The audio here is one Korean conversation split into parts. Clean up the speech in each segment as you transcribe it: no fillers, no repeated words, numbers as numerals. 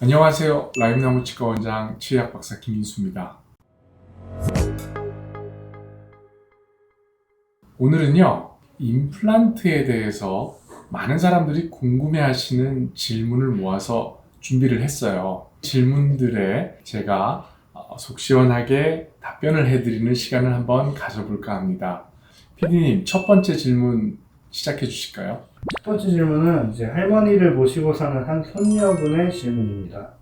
안녕하세요. 라임나무치과 원장 치의학 박사 김인수입니다. 오늘은요, 임플란트에 대해서 많은 사람들이 궁금해하시는 질문을 모아서 준비를 했어요. 질문들에 제가 속 시원하게 답변을 해드리는 시간을 한번 가져볼까 합니다. PD님, 첫 번째 질문 시작해 주실까요? 첫 번째 질문은 이제 할머니를 모시고 사는 한 손녀분의 질문입니다.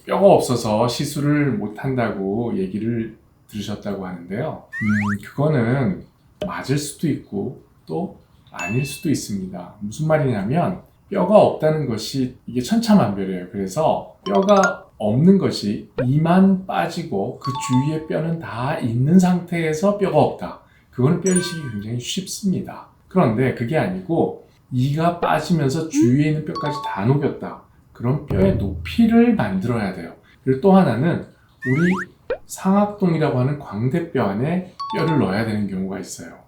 뼈가 없어서 시술을 못 한다고 얘기를 들으셨다고 하는데요. 그거는 맞을 수도 있고 또 아닐 수도 있습니다. 무슨 말이냐면 뼈가 없다는 것이 이게 천차만별이에요. 그래서 뼈가 없는 것이 이만 빠지고 그 주위의 뼈는 다 있는 상태에서 뼈가 없다. 그거는 뼈이식이 굉장히 쉽습니다. 그런데 그게 아니고 이가 빠지면서 주위에 있는 뼈까지 다 녹였다. 그럼 뼈의 높이를 만들어야 돼요. 그리고 또 하나는 우리 상악동이라고 하는 광대뼈 안에 뼈를 넣어야 되는 경우가 있어요.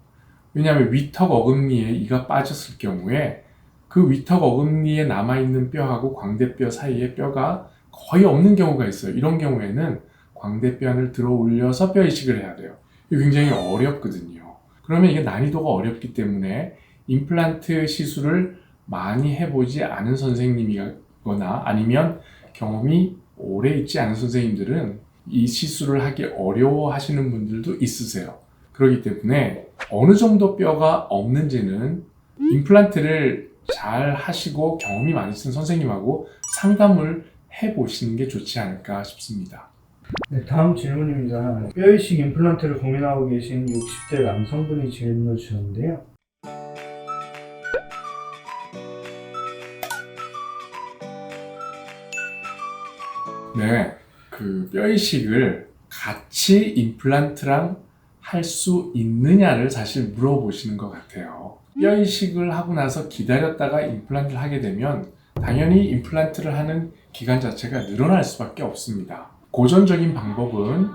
왜냐하면 위턱 어금니에 이가 빠졌을 경우에 그 위턱 어금니에 남아있는 뼈하고 광대뼈 사이에 뼈가 거의 없는 경우가 있어요. 이런 경우에는 광대뼈 안을 들어 올려서 뼈 이식을 해야 돼요. 이게 굉장히 어렵거든요. 그러면 이게 난이도가 어렵기 때문에 임플란트 시술을 많이 해보지 않은 선생님이거나 아니면 경험이 오래 있지 않은 선생님들은 이 시술을 하기 어려워하시는 분들도 있으세요. 그렇기 때문에 어느 정도 뼈가 없는지는 임플란트를 잘 하시고 경험이 많으신 선생님하고 상담을 해보시는 게 좋지 않을까 싶습니다. 네, 다음 질문입니다. 뼈이식 임플란트를 고민하고 계신 60대 남성분이 질문을 주셨는데요. 네, 뼈이식을 같이 임플란트랑 할 수 있느냐를 사실 물어보시는 것 같아요. 뼈이식을 하고 나서 기다렸다가 임플란트를 하게 되면 당연히 임플란트를 하는 기간 자체가 늘어날 수밖에 없습니다. 고전적인 방법은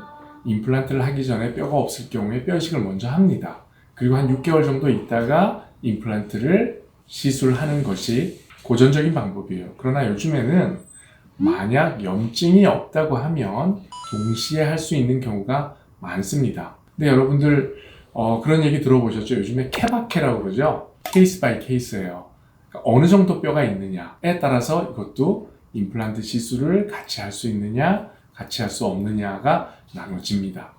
임플란트를 하기 전에 뼈가 없을 경우에 뼈이식을 먼저 합니다. 그리고 한 6개월 정도 있다가 임플란트를 시술하는 것이 고전적인 방법이에요. 그러나 요즘에는 만약 염증이 없다고 하면 동시에 할 수 있는 경우가 많습니다. 근데 여러분들 그런 얘기 들어보셨죠? 요즘에 케바케라고 그러죠? 케이스 바이 케이스예요. 그러니까 어느 정도 뼈가 있느냐에 따라서 이것도 임플란트 시술을 같이 할 수 있느냐, 같이 할 수 없느냐가 나눠집니다.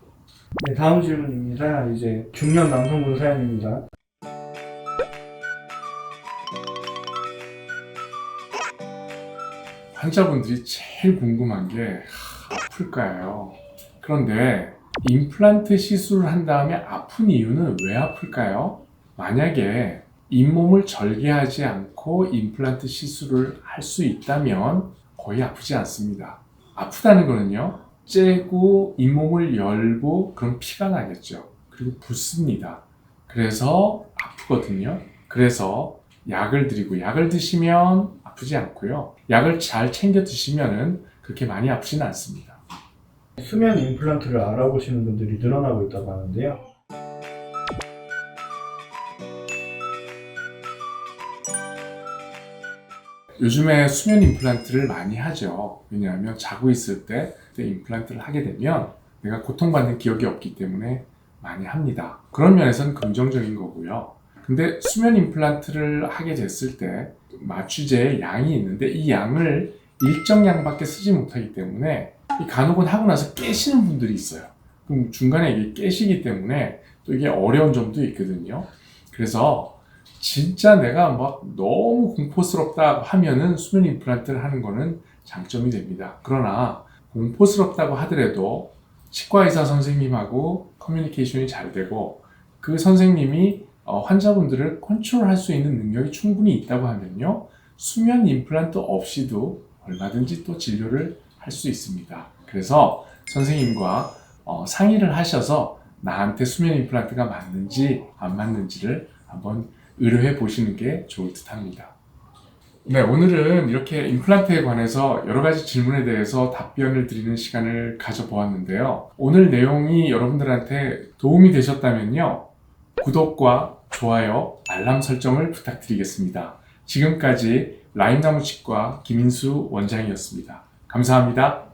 네, 다음 질문입니다. 이제 중년 남성분 사연입니다. 환자분들이 제일 궁금한 게 아플까요? 그런데 임플란트 시술을 한 다음에 아픈 이유는 왜 아플까요? 만약에 잇몸을 절개하지 않고 임플란트 시술을 할 수 있다면 거의 아프지 않습니다. 아프다는 거는요, 째고 잇몸을 열고 그럼 피가 나겠죠. 그리고 붓습니다. 그래서 아프거든요. 그래서 약을 드리고 약을 드시면 아프지 않고요. 약을 잘 챙겨 드시면은 그렇게 많이 아프지는 않습니다. 수면 임플란트를 알아보시는 분들이 늘어나고 있다고 하는데요. 요즘에 수면 임플란트를 많이 하죠. 왜냐하면 자고 있을 때 임플란트를 하게 되면 내가 고통받는 기억이 없기 때문에 많이 합니다. 그런 면에서는 긍정적인 거고요. 근데 수면 임플란트를 하게 됐을 때 마취제의 양이 있는데 이 양을 일정 양밖에 쓰지 못하기 때문에 이 간혹은 하고 나서 깨시는 분들이 있어요. 그럼 중간에 이게 깨시기 때문에 또 이게 어려운 점도 있거든요. 그래서 진짜 내가 막 너무 공포스럽다 하면은 수면 임플란트를 하는 거는 장점이 됩니다. 그러나 공포스럽다고 하더라도 치과의사 선생님하고 커뮤니케이션이 잘 되고 그 선생님이 환자분들을 컨트롤할 수 있는 능력이 충분히 있다고 하면요, 수면 임플란트 없이도 얼마든지 또 진료를 할 수 있습니다. 그래서 선생님과 상의를 하셔서 나한테 수면 임플란트가 맞는지 안 맞는지를 한번 의뢰해 보시는 게 좋을 듯 합니다. 네, 오늘은 이렇게 임플란트에 관해서 여러 가지 질문에 대해서 답변을 드리는 시간을 가져보았는데요. 오늘 내용이 여러분들한테 도움이 되셨다면요. 구독과 좋아요, 알람 설정을 부탁드리겠습니다. 지금까지 라임나무치과 김인수 원장이었습니다. 감사합니다.